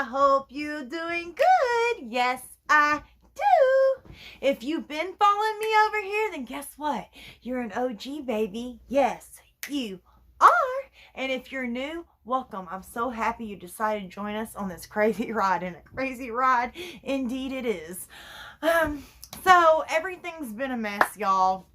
I hope you're doing good. Yes, I do. If you've been following me over here, then guess what? You're an OG, baby. Yes, you are. And if you're new, welcome. I'm so happy you decided to join us on this crazy ride, and a crazy ride indeed it is. So everything's been a mess, y'all.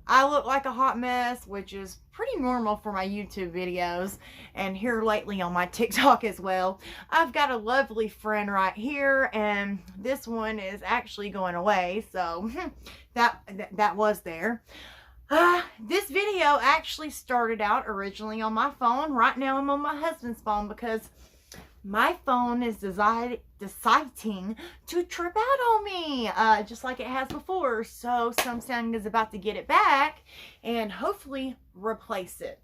I look like a hot mess, which is pretty normal for my YouTube videos, and here lately on my TikTok as well. I've got a lovely friend right here, and this one is actually going away, so that was there. This video actually started out originally on my phone. Right now I'm on my husband's phone because my phone is deciding to trip out on me, just like it has before. So Samsung is about to get it back and hopefully replace it.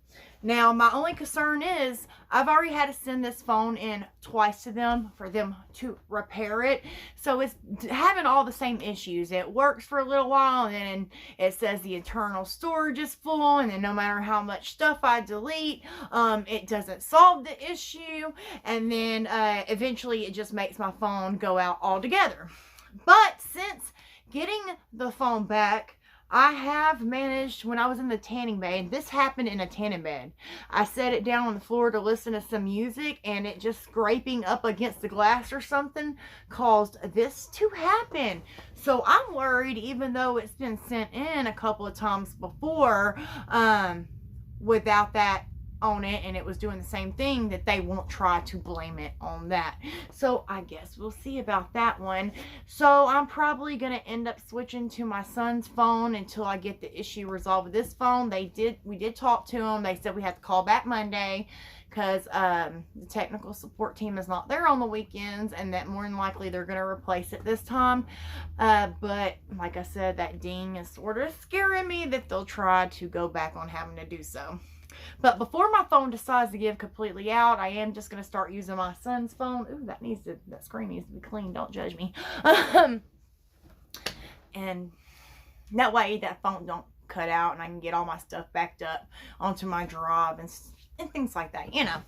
Now, my only concern is I've already had to send this phone in twice to them for them to repair it. So it's having all the same issues. It works for a little while, and then it says the internal storage is full, and then no matter how much stuff I delete, it doesn't solve the issue, and then eventually it just makes my phone go out altogether. But since getting the phone back, I have managed, when I was in the tanning bed, this happened in a tanning bed. I set it down on the floor to listen to some music, and it just scraping up against the glass or something caused this to happen. So I'm worried, even though it's been sent in a couple of times before, without that on it, and it was doing the same thing, that they won't try to blame it on that. So I guess we'll see about that one. So I'm probably gonna end up switching to my son's phone until I get the issue resolved with this phone. We did talk to them. They said we have to call back Monday because the technical support team is not there on the weekends, and that more than likely they're going to replace it this time. But like I said, that ding is sort of scaring me that they'll try to go back on having to do so. But before my phone decides to give completely out, I am just going to start using my son's phone. Ooh, that screen needs to be clean. Don't judge me. And that way that phone don't cut out, and I can get all my stuff backed up onto my drive and things like that, you know.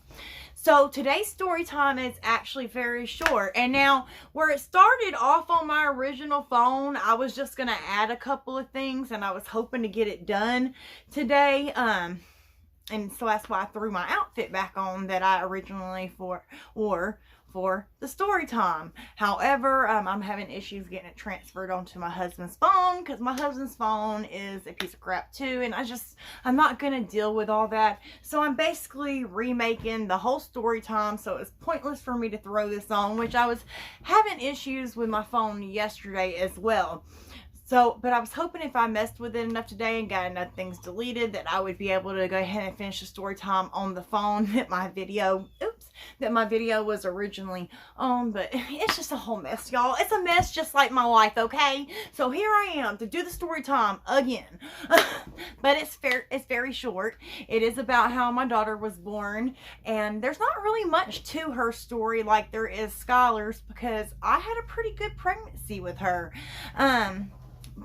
So today's story time is actually very short. And now, where it started off on my original phone, I was just going to add a couple of things, and I was hoping to get it done today. And so that's why I threw my outfit back on that I originally wore for the story time. However, I'm having issues getting it transferred onto my husband's phone because my husband's phone is a piece of crap too, and I'm not gonna deal with all that. So I'm basically remaking the whole story time, so it's pointless for me to throw this on, which I was having issues with my phone yesterday as well. So, but I was hoping if I messed with it enough today and got enough things deleted that I would be able to go ahead and finish the story time on the phone that my video was originally on. But it's just a whole mess, y'all. It's a mess just like my life, okay? So here I am to do the story time again. But it's very short. It is about how my daughter was born, and there's not really much to her story like there is Skylar's, because I had a pretty good pregnancy with her.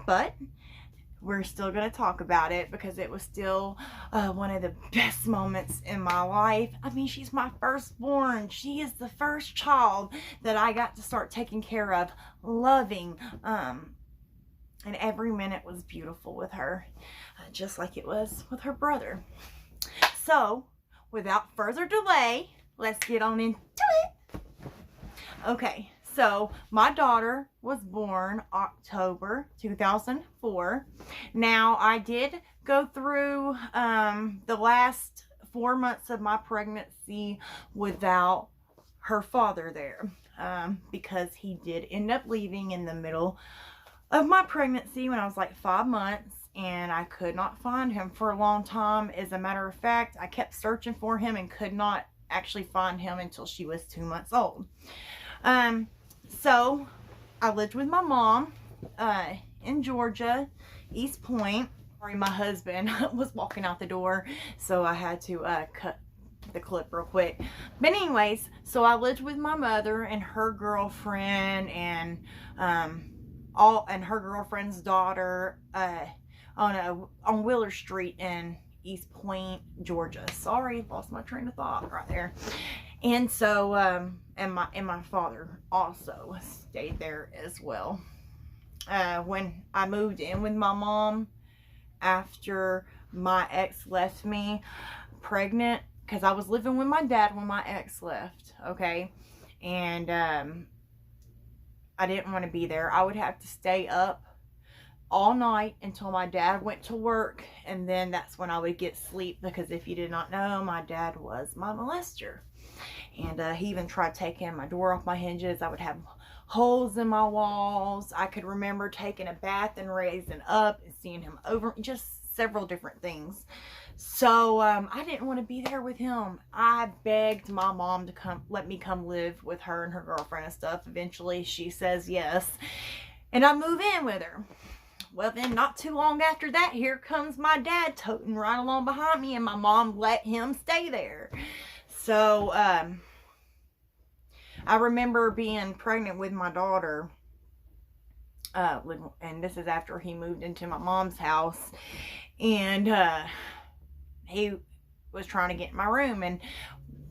But we're still going to talk about it because it was still one of the best moments in my life. I mean, she's my firstborn. She is the first child that I got to start taking care of, loving, and every minute was beautiful with her, just like it was with her brother. So, without further delay, let's get on into it. Okay. So, my daughter was born October 2004. Now, I did go through the last 4 months of my pregnancy without her father there, because he did end up leaving in the middle of my pregnancy when I was like 5 months, and I could not find him for a long time. As a matter of fact, I kept searching for him and could not actually find him until she was 2 months old. So I lived with my mom in Georgia, East Point. Sorry, my husband was walking out the door, so I had to cut the clip real quick. But anyways, so I lived with my mother and her girlfriend and her girlfriend's daughter on Wheeler Street in East Point, Georgia. Sorry, lost my train of thought right there. And so, and my father also stayed there as well. When I moved in with my mom after my ex left me pregnant, because I was living with my dad when my ex left, okay, and I didn't want to be there. I would have to stay up all night until my dad went to work, and then that's when I would get sleep, because if you did not know, my dad was my molester. And he even tried taking my door off my hinges. I would have holes in my walls. I could remember taking a bath and raising up and seeing him over, just several different things. So I didn't want to be there with him. I begged my mom to let me come live with her and her girlfriend and stuff. Eventually she says yes, and I move in with her. Well, then not too long after that, here comes my dad toting right along behind me, and my mom let him stay there. So I remember being pregnant with my daughter, and this is after he moved into my mom's house, and he was trying to get in my room. And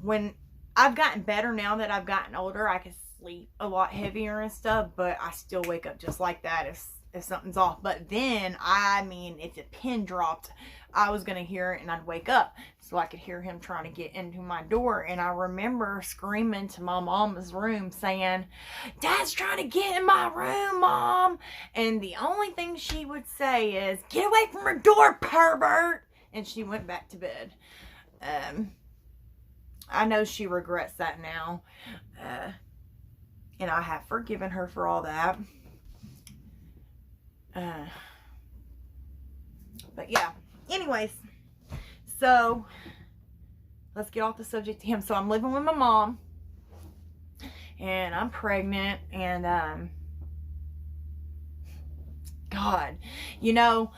when I've gotten better now that I've gotten older, I can sleep a lot heavier and stuff, but I still wake up just like that if something's off. But then, I mean, if the pin dropped, I was gonna hear it and I'd wake up. So I could hear him trying to get into my door, and I remember screaming to my mama's room saying, "Dad's trying to get in my room, Mom." And the only thing she would say is, "Get away from her door, pervert." And she went back to bed. I know she regrets that now, and I have forgiven her for all that. But yeah, anyways, so let's get off the subject to him. So I'm living with my mom, and I'm pregnant, and God, you know,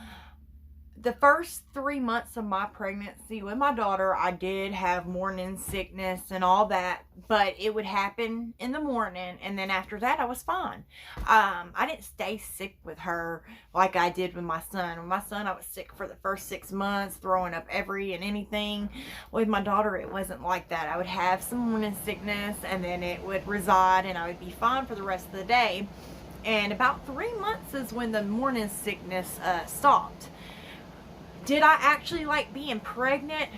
the first 3 months of my pregnancy with my daughter, I did have morning sickness and all that, but it would happen in the morning, and then after that, I was fine. I didn't stay sick with her like I did with my son. With my son, I was sick for the first 6 months, throwing up every and anything. With my daughter, it wasn't like that. I would have some morning sickness, and then it would reside, and I would be fine for the rest of the day. And about 3 months is when the morning sickness stopped. Did I actually like being pregnant?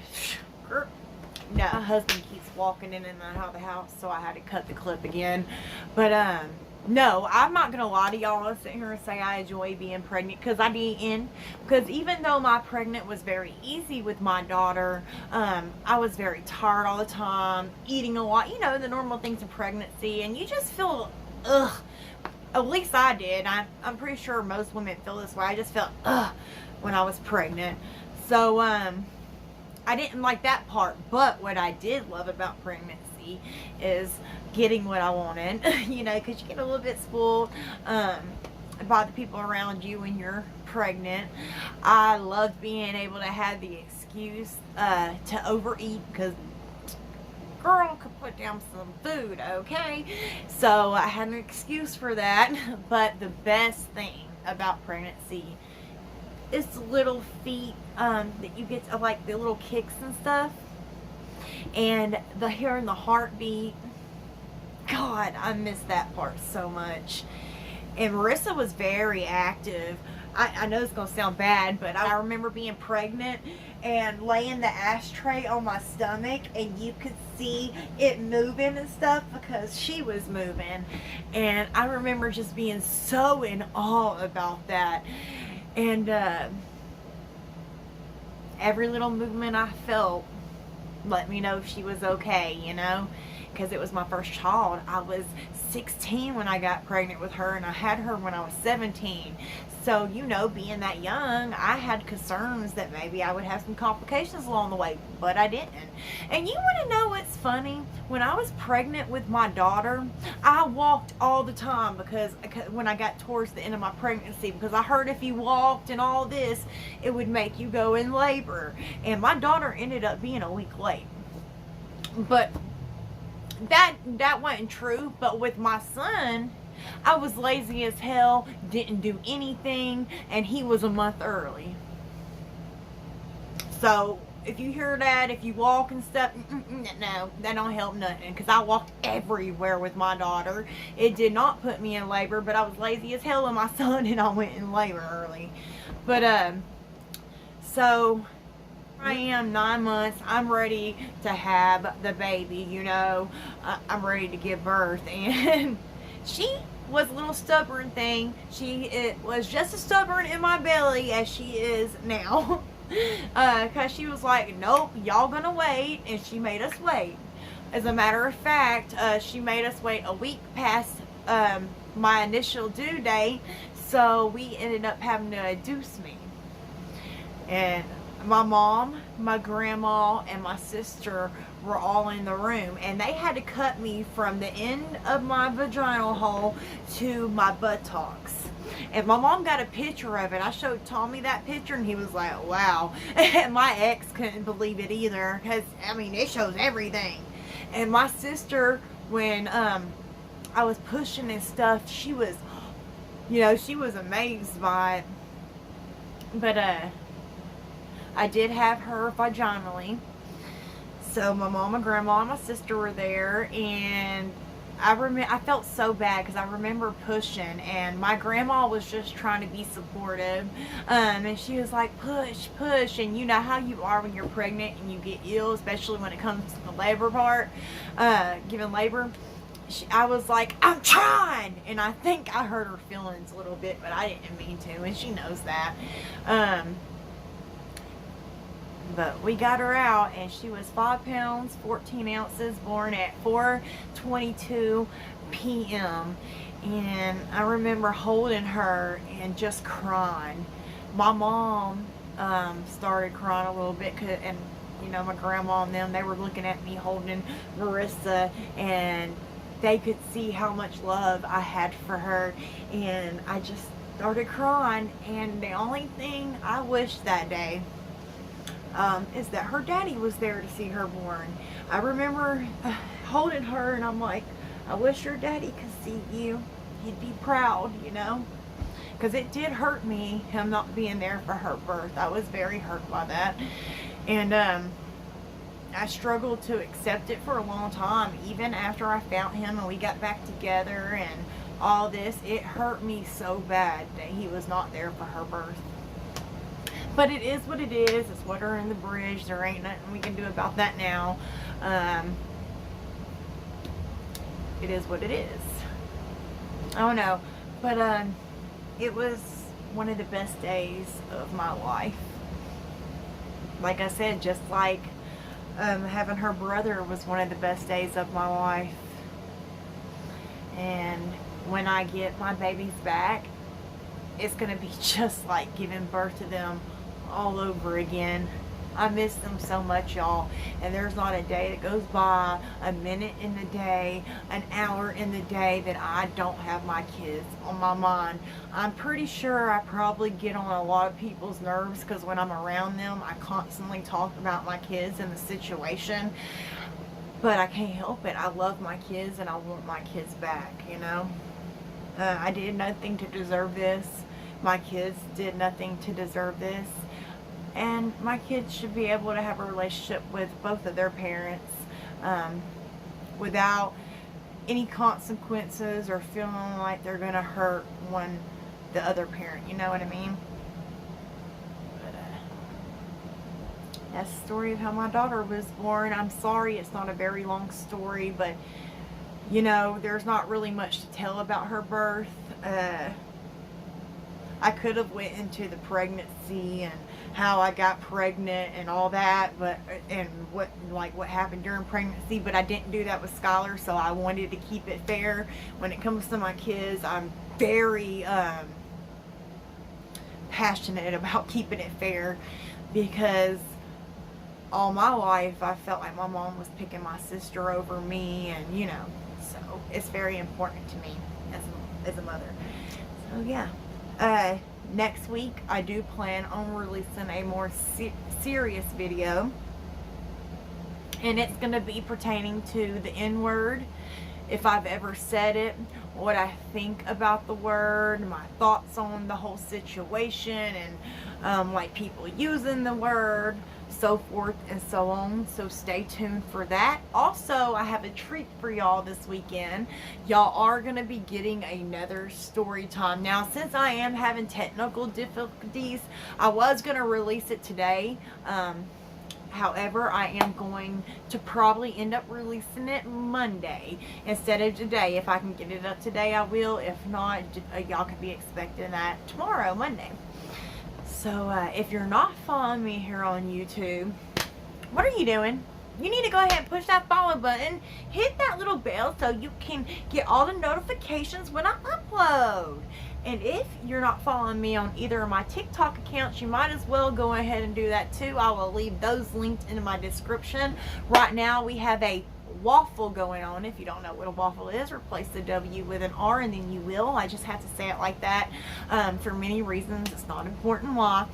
No. My husband keeps walking in and out of the house, so I had to cut the clip again. But no, I'm not gonna lie to y'all and sit here and say I enjoy being pregnant, because I didn't. Because even though my pregnant was very easy with my daughter, I was very tired all the time, eating a lot, you know, the normal things in pregnancy, and you just feel ugh. At least I did. I'm pretty sure most women feel this way. I just felt ugh when I was pregnant. So I didn't like that part. But what I did love about pregnancy is getting what I wanted. You know, because you get a little bit spoiled by the people around you when you're pregnant. I loved being able to have the excuse to overeat, because girl could put down some food, okay? So I had an excuse for that. But the best thing about pregnancy is the little feet that you get to, like the little kicks and stuff, and the hearing the heartbeat. God, I miss that part so much. And Marissa was very active. I know it's gonna sound bad, but I remember being pregnant and laying the ashtray on my stomach, and you could see it moving and stuff because she was moving. And I remember just being so in awe about that. And every little movement I felt let me know if she was okay, you know, because it was my first child. I was 16 when I got pregnant with her, and I had her when I was 17. So, you know, being that young, I had concerns that maybe I would have some complications along the way, but I didn't. And you want to know what's funny? When I was pregnant with my daughter, I walked all the time, because when I got towards the end of my pregnancy, because I heard if you walked and all this, it would make you go in labor. And my daughter ended up being a week late. But that wasn't true. But with my son, I was lazy as hell, didn't do anything, and he was a month early. So if you hear that, if you walk and stuff, no, that don't help nothing. Because I walked everywhere with my daughter. It did not put me in labor, but I was lazy as hell with my son, and I went in labor early. But so I am 9 months. I'm ready to have the baby, you know. I'm ready to give birth. And she was a little stubborn thing. It was just as stubborn in my belly as she is now. Because she was like, nope, y'all gonna wait. And she made us wait. As a matter of fact, she made us wait a week past my initial due date. So we ended up having to induce me. And my mom, my grandma, and my sister were all in the room, and they had to cut me from the end of my vaginal hole to my buttocks. And my mom got a picture of it. I showed Tommy that picture, and he was like, wow. And my ex couldn't believe it either, because, I mean, it shows everything. And my sister, when I was pushing and stuff, she was, you know, she was amazed by it. But, I did have her vaginally. So my mom and grandma and my sister were there, and I felt so bad because I remember pushing, and my grandma was just trying to be supportive, and she was like, push, push. And you know how you are when you're pregnant and you get ill, especially when it comes to the labor part, giving labor. I was like, I'm trying, and I think I hurt her feelings a little bit, but I didn't mean to, and she knows that. But we got her out, and she was 5 pounds 14 ounces, born at 4:22 p.m. And I remember holding her and just crying. My mom started crying a little bit, and you know, my grandma and them, they were looking at me holding Marissa, and they could see how much love I had for her, and I just started crying. And the only thing I wished that day is that her daddy was there to see her born. I remember holding her, and I'm like, I wish your daddy could see you. He'd be proud, you know, because it did hurt me, him not being there for her birth. I was very hurt by that, and I struggled to accept it for a long time. Even after I found him and we got back together and all this, it hurt me so bad that he was not there for her birth. But it is what it is. It's water under the bridge. There ain't nothing we can do about that now. It is what it is. I don't know. But it was one of the best days of my life. Like I said, just like having her brother was one of the best days of my life. And when I get my babies back, it's going to be just like giving birth to them all over again. I miss them so much, y'all. And there's not a day that goes by, a minute in the day, an hour in the day that I don't have my kids on my mind. I'm pretty sure I probably get on a lot of people's nerves because when I'm around them, I constantly talk about my kids and the situation. But I can't help it. I love my kids and I want my kids back, you know. I did nothing to deserve this. My kids did nothing to deserve this. And my kids should be able to have a relationship with both of their parents without any consequences or feeling like they're going to hurt the other parent. You know what I mean? But that's the story of how my daughter was born. I'm sorry it's not a very long story, but you know, there's not really much to tell about her birth. I could have went into the pregnancy and how I got pregnant and all that, but and what happened during pregnancy, but I didn't do that with Skylar, so I wanted to keep it fair. When it comes to my kids, I'm very passionate about keeping it fair, because all my life I felt like my mom was picking my sister over me, and you know, so it's very important to me as a mother. So yeah. Next week I do plan on releasing a more serious video, and it's going to be pertaining to the N-word, if I've ever said it, what I think about the word, my thoughts on the whole situation, and like people using the word, so forth and so on. So stay tuned for that. Also, I have a treat for y'all this weekend. Y'all are going to be getting another story time. Now, since I am having technical difficulties, I was going to release it today. However, I am going to probably end up releasing it Monday instead of today. If I can get it up today, I will. If not, y'all could be expecting that tomorrow, Monday. So if you're not following me here on YouTube, what are you doing? You need to go ahead and push that follow button, hit that little bell so you can get all the notifications when I upload. And if you're not following me on either of my TikTok accounts, you might as well go ahead and do that too. I will leave those linked in my description. Right now we have a waffle going on. If you don't know what a waffle is, replace the W with an R and then you will. I just have to say it like that for many reasons. It's not important why.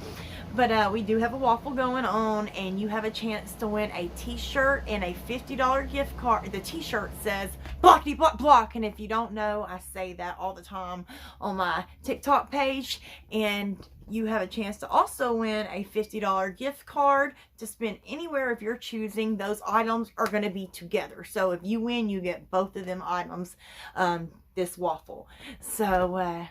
But we do have a waffle going on, and you have a chance to win a t-shirt and a $50 gift card. The t-shirt says blockity block block, and if you don't know, I say that all the time on my TikTok page. And you have a chance to also win a $50 gift card to spend anywhere of your choosing. Those items are going to be together. So if you win, you get both of them items, this waffle. So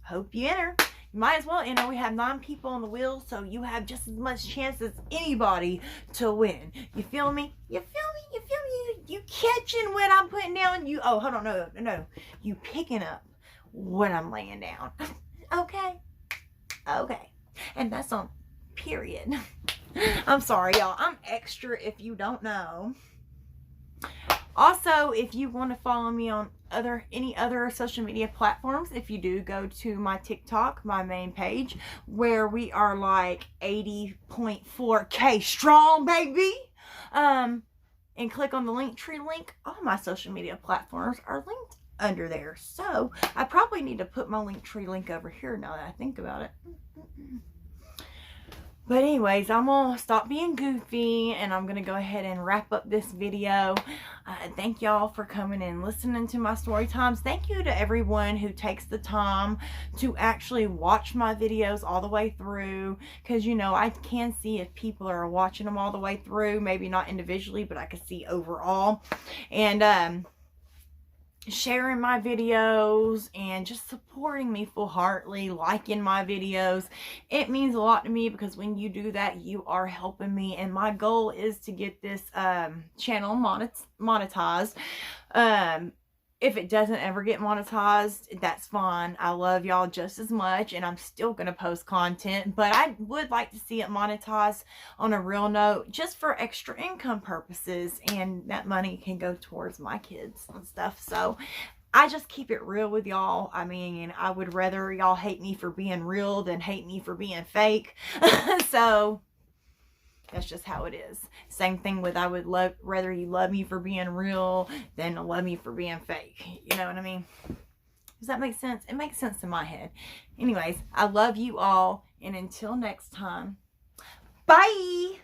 hope you enter. You might as well enter. We have 9 people on the wheel, so you have just as much chance as anybody to win. You feel me? You feel me? You feel me? You catching what I'm putting down? You, oh, hold on, no. You picking up what I'm laying down. Okay. And that's on period. I'm sorry, y'all. I'm extra if you don't know. Also, if you want to follow me on any other social media platforms, if you do, go to my TikTok, my main page, where we are like 80.4K strong, baby. And click on the Linktree link. All my social media platforms are linked under there. So I probably need to put my Linktree link over here now that I think about it. But anyways, I'm going to stop being goofy and I'm going to go ahead and wrap up this video. Thank y'all for coming and listening to my story times. Thank you to everyone who takes the time to actually watch my videos all the way through. Because, you know, I can see if people are watching them all the way through. Maybe not individually, but I can see overall. And, sharing my videos and just supporting me full-heartedly, liking my videos. It means a lot to me because when you do that, you are helping me. And my goal is to get this channel monetized. If it doesn't ever get monetized, that's fine. I love y'all just as much, and I'm still going to post content, but I would like to see it monetized on a real note, just for extra income purposes, and that money can go towards my kids and stuff. So I just keep it real with y'all. I mean, I would rather y'all hate me for being real than hate me for being fake. So that's just how it is. Same thing with, I would rather you love me for being real than love me for being fake. You know what I mean? Does that make sense? It makes sense in my head. Anyways, I love you all. And until next time, bye!